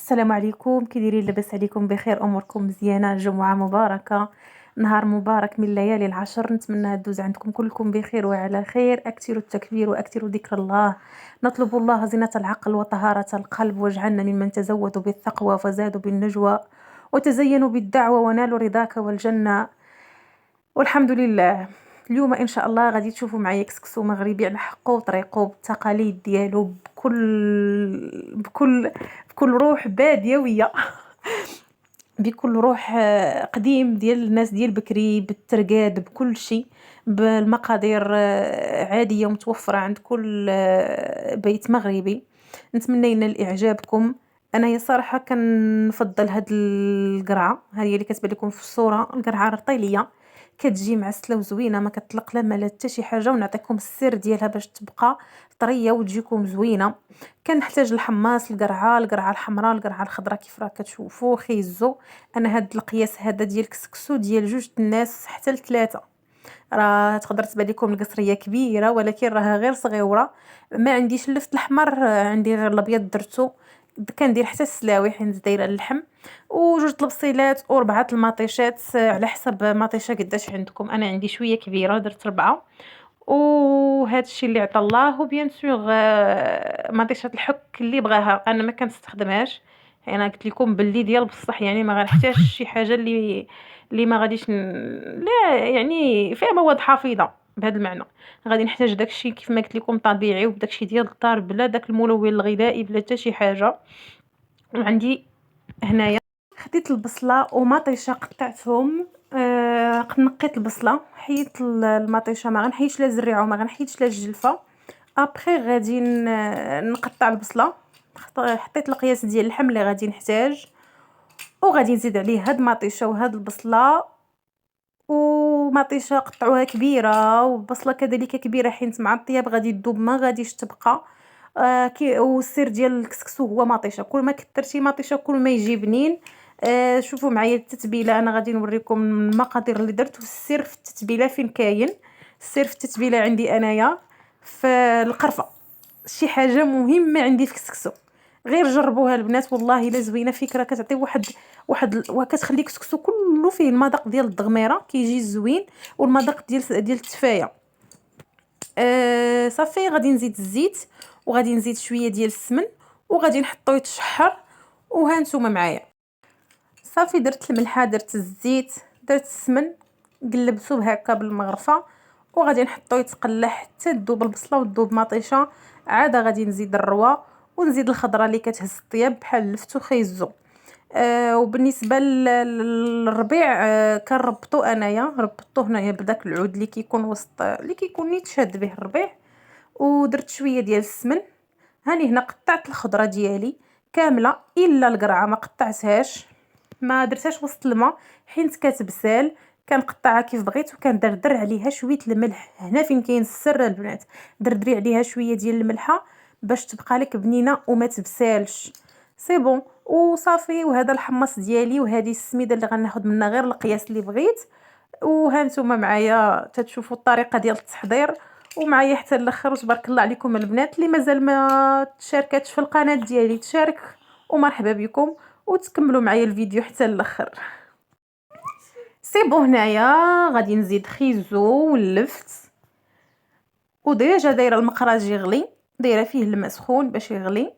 السلام عليكم، كي دايرين؟ لاباس عليكم؟ بخير؟ اموركم مزيانه؟ جمعه مباركه، نهار مبارك من ليالي العشر. نتمنى دوز عندكم كلكم بخير وعلى خير. اكثروا التكبير واكثروا ذكر الله. نطلب الله زينة العقل وطهارة القلب، واجعلنا ممن تزودوا بالتقوى فزادوا بالنجوى وتزينوا بالدعوة ونالوا رضاك والجنة. والحمد لله. اليوم ان شاء الله غادي تشوفوا معايا كسكسو مغربي على حقه وطريقه بالتقاليد ديالو بكل روح باديويه. بكل روح قديم ديال الناس ديال بكري، بالترقاد، بكل شيء، بالمقادير عاديه ومتوفره عند كل بيت مغربي. نتمنى ينال اعجابكم. انا صراحه كنفضل هاد القرعه، هي اللي كتبان لكم في الصوره، القرعه الرطيليه. كتجي معسله وزوينه، ما كتطلق لا مال حتى شي حاجه، ونعطيكم السر ديالها باش تبقى طريه وتجيكم زوينه. كنحتاج الحماص، القرعه الحمراء، القرعه الخضراء كيف راه كتشوفوا، خيزو. انا هاد القياس هذا ديال الكسكسو ديال جوج الناس حتى لثلاثه. راه تقدر تبان لكم القصريه كبيره، ولكن راها غير صغيره. ما عنديش اللفت الاحمر، عندي غير الابيض درتو. كندير حتى السلاوي حيت دايره اللحم، وجوج البصيلات وربعه المطيشات على حسب مطيشه قداش عندكم. انا عندي شويه كبيره، درت ربعه. وهذا الشيء اللي عطا الله. وبيان سور مطيشه الحك اللي بغاها، انا ما كنستخدمهاش. انا قلت لكم باللي ديال بصح، يعني ما غنحتاجش شي حاجه اللي ما غاديش لا، يعني فيها مواد حافظه بهذا المعنى. غادي نحتاج داكشي كيف ما قلت لكم طبيعي، وداكشي ديال الدار بلا داك الملون الغذائي بلا حتى شي حاجه. وعندي هنايا خديت البصله ومطيشه قطعتهم. نقيت البصله، حيدت المطيشه، ما غنحيدش لا الزريعه وما غنحيدش لا الجلفه. ابخي غادي نقطع البصله. حطيت القياس ديال اللحم اللي غادي نحتاج، وغادي نزيد عليه هاد المطيشه وهاد البصله. ومطيشه قطعوها كبيره، وبصله كذلك كبيره، حيت مع الطياب غادي تذوب ما غاديش تبقى. والسر ديال الكسكسو هو مطيشه، كل ما كثرتي مطيشه كل ما يجي بنين. شوفوا معايا التتبيله، انا غادي نوريكم المقادير اللي درت والسر في التتبيله فين كاين. السر في التتبيله عندي انايا في القرفه. شي حاجه مهمه عندي في الكسكسو، غير جربوها البنات، والله الا زوينه. فكره كتعطي وكتخلي الكسكسو كله فيه المذاق ديال الضغميره، كيجي زوين، والمذاق ديال التفايه. صافي غادي نزيد الزيت، وغادي نزيد شويه ديال السمن، وغادي نحطو يتشحر. وها نتوما معايا. صافي درت الملحه، درت الزيت، درت السمن، قلبتو هكا بالمغرفه. وغادي نحطو يتقلى حتى تذوب البصله وتذوب مطيشه. عاد غادي نزيد الروه، ونزيد الخضره اللي كتهز الطياب بحال اللفت وخيزو. وبالنسبه للربيع، كنربطو انايا، ربطوه هنايا بداك العود اللي كيكون وسط، اللي كيكون يتشاد به الربيع. ودرت شويه ديال السمن. هاني هنا قطعت الخضره ديالي كامله الا القرعه ما قطعتهاش، ما درتهاش وسط الماء حيت كتبسال. كنقطعها كيف بغيت، وكندردر عليها شويه الملح. هنا فين كاين السر البنات، دردري عليها شويه ديال الملحه باش تبقى لك بنينه وما تبسالش. سي بون وصافي. وهذا الحمص ديالي، وهذه السميده اللي غناخذ منها غير القياس اللي بغيت. وها نتوما معايا تتشوفوا الطريقه ديال التحضير، ومعايا حتى الاخر. وتبارك الله عليكم البنات اللي مازال ما تشاركاتش في القناه ديالي تشارك، ومرحبا بكم. وتكملوا معايا الفيديو حتى الاخر. سي بون. هنايا غادي نزيد خيزو واللفت، وديجا دايره المقراج يغلي، دايره فيه الماء سخون باش يغلي.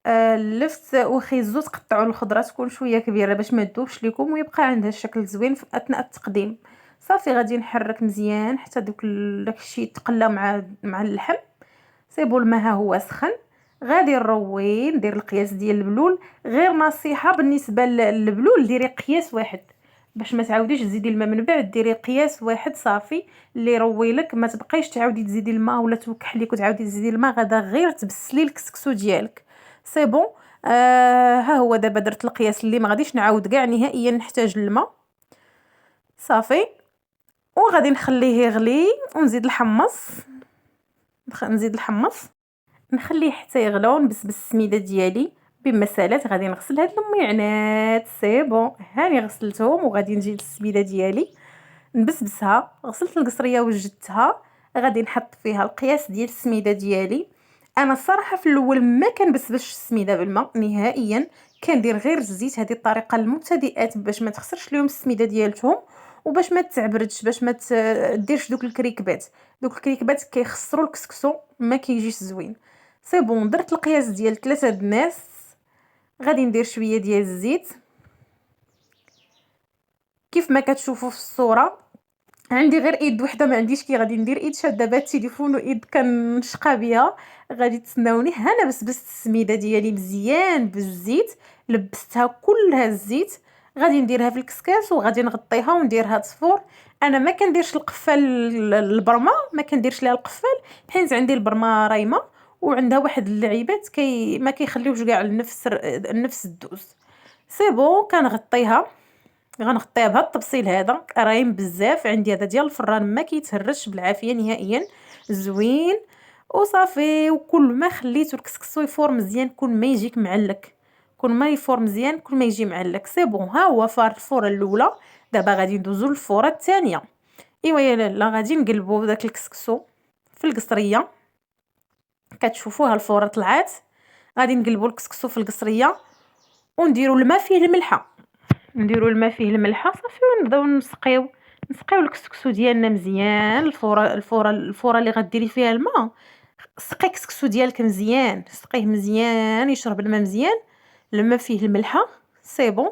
اللفت وخيزو تقطعوا الخضره تكون شويه كبيره باش ما تذوبش لكم ويبقى عندها الشكل زوين في اثناء التقديم. صافي غادي نحرك مزيان حتى داكشي يتقلى مع اللحم. سي بون. الماء ها هو سخن. غادي نروي ندير القياس ديال البلول. غير نصيحه بالنسبه للبلول، ديري قياس واحد باش ما تعاوديش تزيدي الماء من بعد. ديري قياس واحد صافي اللي يروي لك، ما تبقايش تعاودي تزيدي الماء ولا توكحليك وتعاودي تزيدي الماء، غدا غير تبسلي الكسكسو ديالك. سي بون. ها هو دابا درت القياس اللي ما غاديش نعاود كاع نهائيا نحتاج الماء. صافي. وغادي نخليه يغلي ونزيد الحمص. نخليه حتى يغلى ونبسبس السميده ديالي بمسالات. غادي نغسل هاد الميعنات. سي بون. هاني غسلتهم، وغادي نجي للسميده ديالي نبسبسها. غسلت القصريه وجدتها. غادي نحط فيها القياس ديال السميده ديالي. انا الصراحه في الاول ما كنبسبش السميده بالماء نهائيا، كندير غير الزيت. هذه الطريقه للمبتدئات باش ما تخسرش لهم السميده ديالتهم، وباش ما تعبردش، باش ما ديرش دوك الكريكبات. دوك الكريكبات كيخسروا الكسكسو، ما كيجيش زوين. سي بون، درت القياس ديال 3 د الناس. غادي ندير شويه ديال الزيت كيف ما كتشوفوا في الصوره. عندي غير ايد وحده، ما عنديش كي غادي ندير ايد شاده بها التليفون وايد كنشقى بها. غادي تسناوني انا بسبست السميده ديالي مزيان بالزيت، لبستها كلها الزيت. غادي نديرها في الكسكاس وغادي نغطيها ونديرها تصفور. انا ما كنديرش القفال، البرمه ما كنديرش ليها القفال، حيت عندي البرمه رايمه وعندها واحد اللعيبات ما كيخليوش كاع النفس الدوز. سي بون، كنغطيها. غنغطيها بهاد الطبسيل هذا رايم بزاف. عندي هذا ديال الفران ما كيتهرش بالعافيه نهائيا، زوين وصافي. وكل ما خليتو الكسكسو يفور مزيان كل ما يجيك معلك، كل ما يفور مزيان كل ما يجي معلك. سي بون، ها هو فار الفوره الاولى. دابا غادي ندوزو للفوره الثانيه. ايوا يا لاله، غادي نقلبو داك الكسكسو في القصريه. كتشوفوها الفوره طلعات. غادي نقلبو الكسكسو في القصريه ونديرو الماء فيه الملحه. صافي، ونبداو نسقيو الكسكسو ديالنا مزيان. الفوره اللي غديري فيها الماء، سقي الكسكسو ديالك مزيان، سقيه مزيان يشرب الماء مزيان. الماء فيه الملحه. سي بون،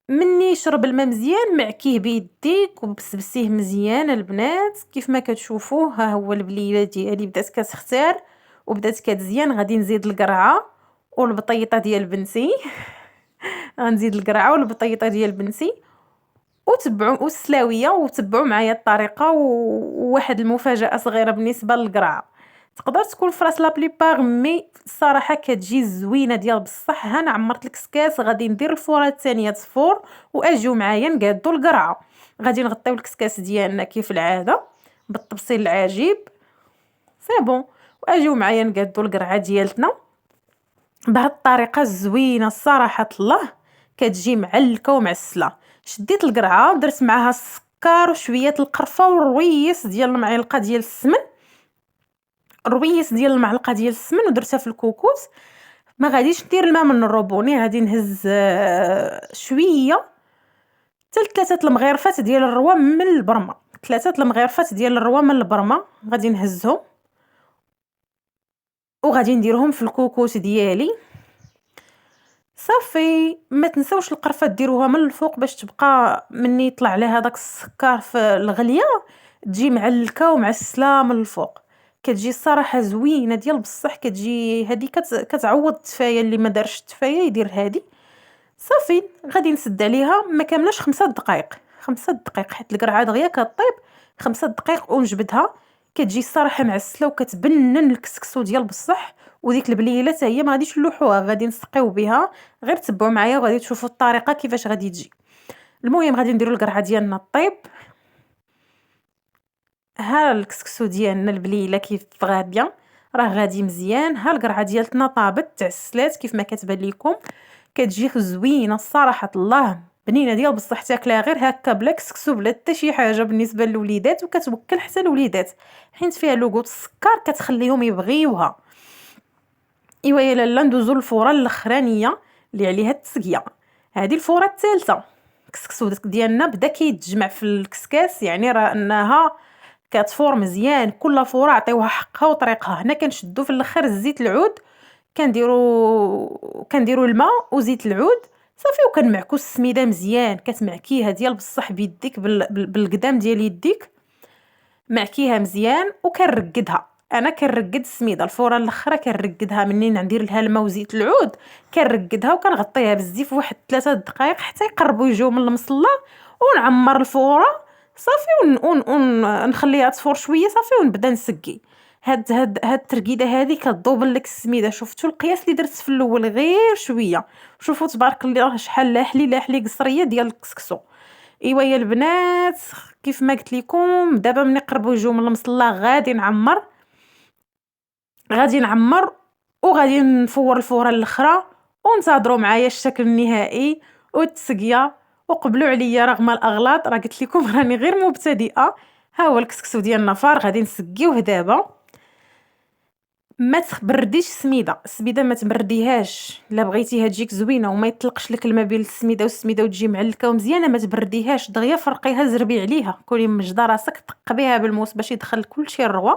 مني يشرب الماء مزيان معكيه بيديك وبسبسيه مزيان. البنات كيف ما كتشوفوه، ها هو البليله ديالي بدات كتختار وبدات كتزيان. غادي نزيد القرعه والبطيطه ديال بنتي. غنزيد القرعه والبطيطه ديال بنتي وتبعوا والسلاويه، وتبعوا معايا الطريقه. وواحد المفاجاه صغيره بالنسبه للقرعه، تقدر تكون في راس لا بليبار، مي الصراحه كتجي زوينه ديال بصح. ها انا عمرت الكسكاس، غادي ندير الفوره الثانيه تصفور واجيو معايا نقادو القرعه. غادي نغطيو الكسكاس ديالنا كيف العاده بالطبسيل العجيب. سي بون، واجيو معايا نقادو القرعه ديالتنا بهاد الطريقه الزوينه الصراحه. الله كتجي معلكه ومعسله. شديت القرعه، درت معاها السكر وشويه القرفه والرويس ديال المعلقه ديال السمن. ودرتها في الكوكوت. ما غاديش ندير الماء من الروبوني، غادي نهز شويه حتى 3 المغرفات ديال الروا من البرمه. 3 المغرفات ديال الروا من البرمه غادي نهزهم وغادي نديرهم في الكوكوت ديالي. صافي، ما تنسوش القرفه ديروها من الفوق باش تبقى مني يطلع لها داك السكر في الغليه تجي معلكه ومعسله من الفوق. كتجي الصراحه زوينه ديال بصح. كتجي هذه كتعوض التفايه. اللي ما دارش التفايه يدير هذه. صافي، غادي نسد عليها ما كاملاش 5 دقائق. 5 دقائق حيت القرعه دغيا كطيب. 5 دقائق ونجبدها. كتجي الصراحه معسله وكتبنن الكسكسو ديال بصح. وديك البليله حتى هي ما غاديش نلوحوها، غادي نسقيو بها. غير تبعوا معايا وغادي تشوفوا الطريقه كيفاش غادي تجي. المهم غادي نديروا القرعه ديالنا طيب. ها الكسكسو ديالنا البليله كيف غاديه، راه غادي مزيان. ها القرعه ديالتنا طابت تعسلات كيف ما كتبان لكم. كتجي زوينه الصراحه. الله بنينه ديال بصح، تاكلها غير هكا بلا كسكسو بلا حتى شي حاجه بالنسبه للوليدات، وكتوكل حتى الوليدات حيت فيها لوغوت السكر كتخليهم يبغيوها. ايوا يا لاله، ندوزو للفوره الاخرانيه اللي عليها التسقيه. هذه الفوره الثالثه. الكسكسو ديالنا بدا كيتجمع في الكسكاس، يعني راه انها كتفور مزيان. كل فوره عطيوها حقها وطريقها. هنا كنشدو في الاخر الزيت العود، كنديروا الماء وزيت العود. صافي، وكنمعكو السميده مزيان. كتمعكيها ديال بصح بيديك بالقدام ديال يديك. معكيها مزيان وكنرقدها. انا كنرقد السميده الفوره الاخرى، كنرقدها منين ندير لها الماء وزيت العود. كنرقدها وكنغطيها بالزيت واحد 3 دقائق حتى يقربوا يجيو من المصله. ونعمر الفوره صافي، ونخليها تفور شويه صافي، ونبدا نسقي. هاد الترقيده هذه كتضوبل لك السميده. شفتوا القياس اللي درت في الاول غير شويه. شوفوا تبارك الله شحال لاحلي قصريه ديال الكسكسو. ايوا يا البنات، كيف ما قلت لكم دابا ملي قربوا يجيو من المصله غادي نعمر وغادي نفور الفوره الاخرى وانتظروا معايا الشكل النهائي والتسقيه. وقبلوا عليا رغم الاغلاط، راه قلت لكم راني غير مبتدئه. ها هو الكسكسو ديالنا فار، غادي نسقيوه دابا. ما تبرديش السميده ما تبرديهاش، الا بغيتيها تجيك زوينه وما يطلقش لك الماء بين السميده وتجي معلكه ومزيانه، ما تبرديهاش دغيا، فرقيها زربي عليها، كوني مجده راسك تقبيها بالموس باش يدخل كلشي الروا،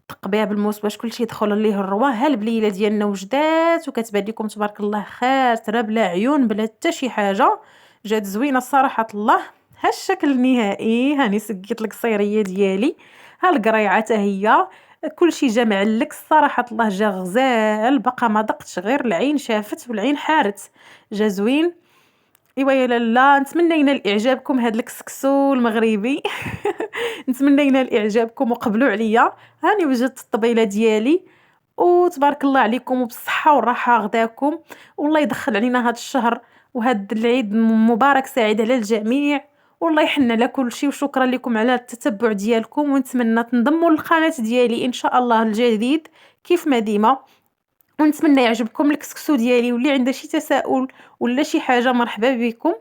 تقبيها بالموس باش كلشي يدخل ليه الروا. ها البليله ديالنا وجدات وكتبان لكم تبارك الله خاسره بلا عيون بلا حتى شي حاجه، جات زوينه صراحه الله. ها الشكل النهائي، هاني سقيت لك الصيريه ديالي، ها القريعه حتى هي، كلشي جا معلك صراحه الله، جا غزال، بقى ما دقتش غير العين شافت والعين حارت، جا زوين. ايوا يا لاله، نتمنى ينال اعجابكم هاد الكسكسو المغربي. نتمنى ينال اعجابكم وقبلوا عليا. هاني وجدت الطبيله ديالي، وتبارك الله عليكم وبالصحه والراحه غداكم، والله يدخل علينا هاد الشهر وهاد العيد مبارك سعيد على الجميع، والله يحن على كل شيء. وشكرا لكم على التتبع ديالكم، ونتمنى تنضموا للقناه ديالي ان شاء الله الجديد كيف ما ديما، ونتمنى يعجبكم الكسكسو ديالي، واللي عنده شي تساؤل ولا شي حاجه مرحبا بكم.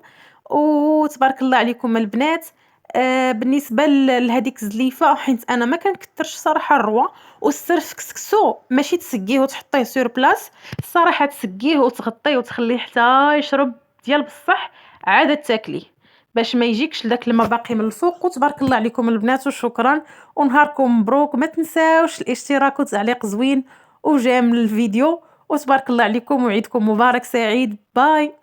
وتبارك الله عليكم البنات. بالنسبه لهذيك الزليفه، حيت انا ما كنكثرش صراحه الروا، والسر في كسكسو ماشي تسقيه وتحطيه سور بلاص، الصراحه تسقيه وتغطيه وتخليه حتى يشرب ديال بصح عاد تاكليه، باش ما يجيكش داك الماء باقي من الفوق. وتبارك الله عليكم البنات وشكرا، ونهاركم مبروك، ما تنساوش الاشتراك وتعليق زوين وجيم للفيديو، وتبارك الله عليكم وعيدكم مبارك سعيد. باي.